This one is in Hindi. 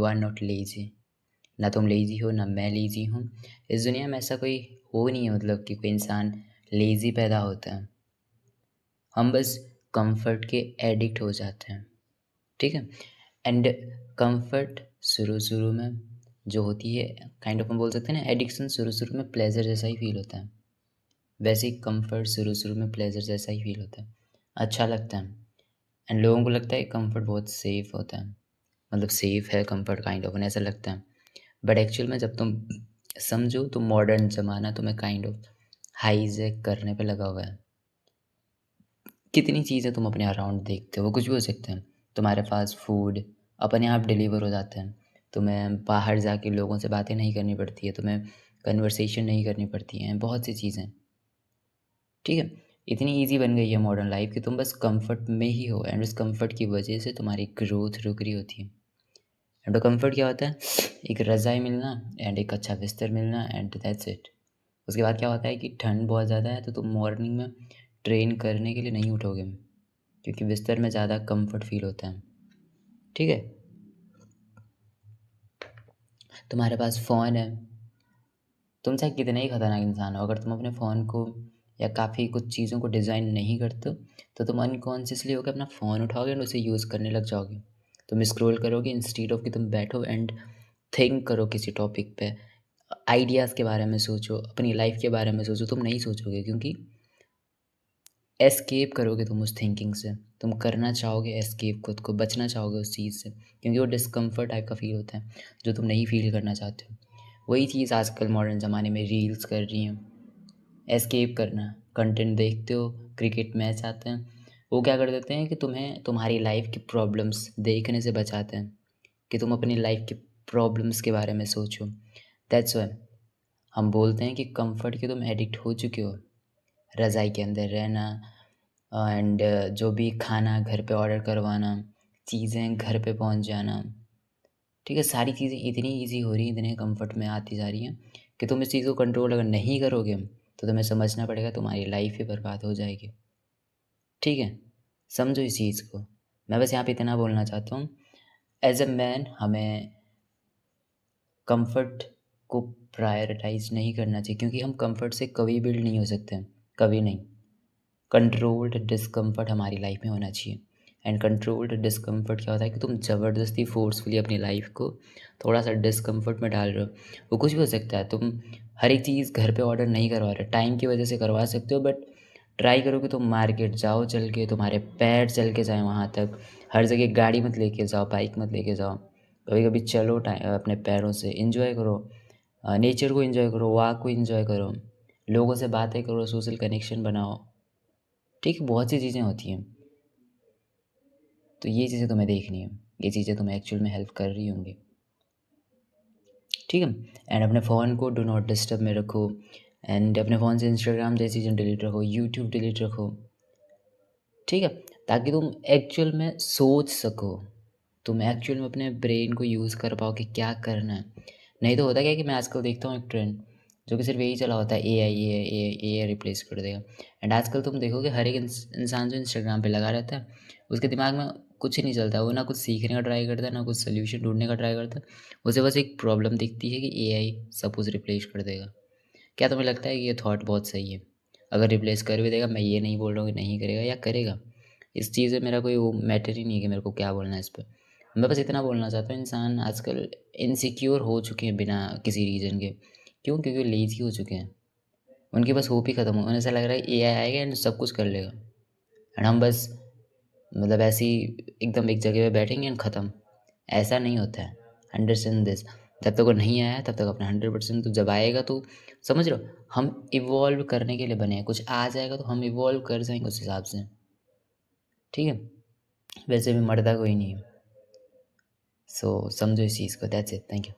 Are not lazy. ना तुम लेजी हो, ना मैं लेजी हूँ। इस दुनिया में ऐसा कोई हो नहीं है, मतलब कि कोई इंसान लेजी पैदा होता है। हम बस कंफर्ट के एडिक्ट हो जाते हैं, ठीक है। एंड कंफर्ट शुरू शुरू में जो होती है, काइंड ऑफ हम बोल सकते हैं ना, एडिक्शन शुरू शुरू में प्लेजर जैसा ही फील होता है। वैसे ही कंफर्ट शुरू शुरू में प्लेजर जैसा ही फील होता है, अच्छा लगता है। एंड लोगों को लगता है कंफर्ट बहुत सेफ होता है, मतलब सेफ है कंफर्ट, काइंड ऑफ ऐसा लगता है। बट एक्चुअल में जब तुम समझो तो मॉडर्न ज़माना तुम्हें काइंड ऑफ हाईजैक करने पे लगा हुआ है। कितनी चीज़ें तुम अपने अराउंड देखते हो, वो कुछ भी हो सकते हैं। तुम्हारे पास फूड अपने आप डिलीवर हो जाते हैं, तुम्हें बाहर जाके लोगों से बातें नहीं करनी पड़ती है, तुम्हें कन्वर्सेशन नहीं करनी पड़ती हैं, बहुत सी चीज़ें, ठीक है। इतनी ईजी बन गई है मॉडर्न लाइफ कि तुम बस कंफर्ट में ही हो, एंड उस कंफर्ट की वजह से तुम्हारी ग्रोथ रुक रही होती है। एंड कंफर्ट क्या होता है? एक रज़ाई मिलना एंड एक अच्छा बिस्तर मिलना, एंड दैट्स इट। उसके बाद क्या होता है कि ठंड बहुत ज़्यादा है तो तुम मॉर्निंग में ट्रेन करने के लिए नहीं उठोगे, क्योंकि बिस्तर में ज़्यादा कंफर्ट फील होता है, ठीक है। तुम्हारे पास फ़ोन है, तुम चाहे कितने ही खतरनाक इंसान हो, अगर तुम अपने फ़ोन को या काफ़ी कुछ चीज़ों को डिज़ाइन नहीं करते हो तो तुम अनकॉन्शियसली होकर अपना फ़ोन उठाओगे एंड उसे यूज़ करने लग जाओगे। तुम स्क्रॉल करोगे इंस्टेड ऑफ कि तुम बैठो एंड थिंक करो किसी टॉपिक पे, आइडियाज़ के बारे में सोचो, अपनी लाइफ के बारे में सोचो। तुम नहीं सोचोगे क्योंकि एस्केप करोगे तुम उस थिंकिंग से। तुम करना चाहोगे एस्केप, खुद को बचना चाहोगे उस चीज़ से, क्योंकि वो डिस्कम्फर्ट टाइप का फ़ील होता है जो तुम नहीं फ़ील करना चाहते हो। वही चीज़ आजकल मॉडर्न ज़माने में रील्स कर रही हैं, एस्केप करना। कंटेंट देखते हो, क्रिकेट मैच आते हैं, वो क्या कर देते हैं कि तुम्हें तुम्हारी लाइफ की प्रॉब्लम्स देखने से बचाते हैं, कि तुम अपनी लाइफ की प्रॉब्लम्स के बारे में सोचो। दैट्स व्हाई हम बोलते हैं कि कंफर्ट के तुम एडिक्ट हो चुके हो। रज़ाई के अंदर रहना एंड जो भी खाना घर पे ऑर्डर करवाना, चीज़ें घर पे पहुंच जाना, ठीक है। सारी चीज़ें इतनी ईज़ी हो रही हैं, इतने कंफर्ट में आती जा रही हैं कि तुम इस चीज़ को कंट्रोल अगर नहीं करोगे तो तुम्हें समझना पड़ेगा तुम्हारी लाइफ ही बर्बाद हो जाएगी, ठीक है। समझो इस चीज़ को। मैं बस यहाँ पे इतना बोलना चाहता हूँ, एज अ मैन हमें कंफर्ट को प्रायोरिटाइज नहीं करना चाहिए, क्योंकि हम कंफर्ट से कभी बिल्ड नहीं हो सकते हैं, कभी नहीं। कंट्रोल्ड डिस्कम्फर्ट हमारी लाइफ में होना चाहिए। एंड कंट्रोल्ड डिस्कम्फर्ट क्या होता है कि तुम ज़बरदस्ती फोर्सफुली अपनी लाइफ को थोड़ा सा डिस्कम्फर्ट में डाल रहे हो। वो कुछ भी हो सकता है, तुम हर एक चीज़ घर पे ऑर्डर नहीं करवा रहे, टाइम की वजह से करवा सकते हो, बट ट्राई करो कि तुम मार्केट जाओ चल के, तुम्हारे पैर चल के जाए वहाँ तक। हर जगह गाड़ी मत लेके जाओ, बाइक मत लेके जाओ, कभी कभी चलो अपने पैरों से, इंजॉय करो, नेचर को इंजॉय करो, वॉक को इंजॉय करो, लोगों से बातें करो, सोशल कनेक्शन बनाओ, ठीक है। बहुत सी चीज़ें होती हैं, तो ये चीज़ें तुम्हें देखनी है, ये चीज़ें तुम्हें एक्चुअल में हेल्प कर रही होंगी, ठीक है। एंड अपने फ़ोन को डू नॉट डिस्टर्ब में रखो, एंड अपने फ़ोन से इंस्टाग्राम जैसी चीज़ें डिलीट रखो, यूट्यूब डिलीट रखो, ठीक है। ताकि तुम एक्चुअल में सोच सको, तुम एक्चुअल में अपने ब्रेन को यूज़ कर पाओ कि क्या करना है। नहीं तो होता क्या है कि मैं आजकल देखता हूँ एक ट्रेंड जो कि सिर्फ यही चला होता है, ए आई रिप्लेस कर देगा। एंड आजकल तुम देखोगे हर एक इंसान जो इंस्टाग्राम पे लगा रहता है, उसके दिमाग में कुछ नहीं चलता, वो ना कुछ सीखने का ट्राई करता है, ना कुछ सोल्यूशन ढूंढने का ट्राई करता है। उसे बस एक प्रॉब्लम दिखती है कि ए सब कुछ रिप्लेस कर देगा। क्या तुम्हें लगता है कि ये थॉट बहुत सही है? अगर रिप्लेस कर भी देगा, मैं ये नहीं बोल रहा हूँ कि नहीं करेगा, या करेगा, इस चीज़ में मेरा कोई वो मैटर ही नहीं है कि मेरे को क्या बोलना है इस पर। मैं बस इतना बोलना चाहता हूँ, इंसान आजकल इनसिक्योर हो चुके हैं बिना किसी रीज़न के। क्यों? क्योंकि लेज़ी हो चुके हैं, उनके बस होप ही ख़त्म हो, उन्हें ऐसा लग रहा है एआई आएगा एंड सब कुछ कर लेगा, एंड हम बस मतलब ऐसे ही एकदम एक जगह पे बैठेंगे एंड ख़त्म। ऐसा नहीं होता है, अंडरस्टैंड दिस। जब तक वो नहीं आया तब तक अपना 100%, तो जब आएगा तो समझ रहे हो, हम इवॉल्व करने के लिए बने हैं। कुछ आ जाएगा तो हम इवॉल्व कर जाएंगे उस हिसाब से, ठीक है। वैसे भी मरता कोई नहीं है, सो समझो इस चीज़ को। That's it, thank you.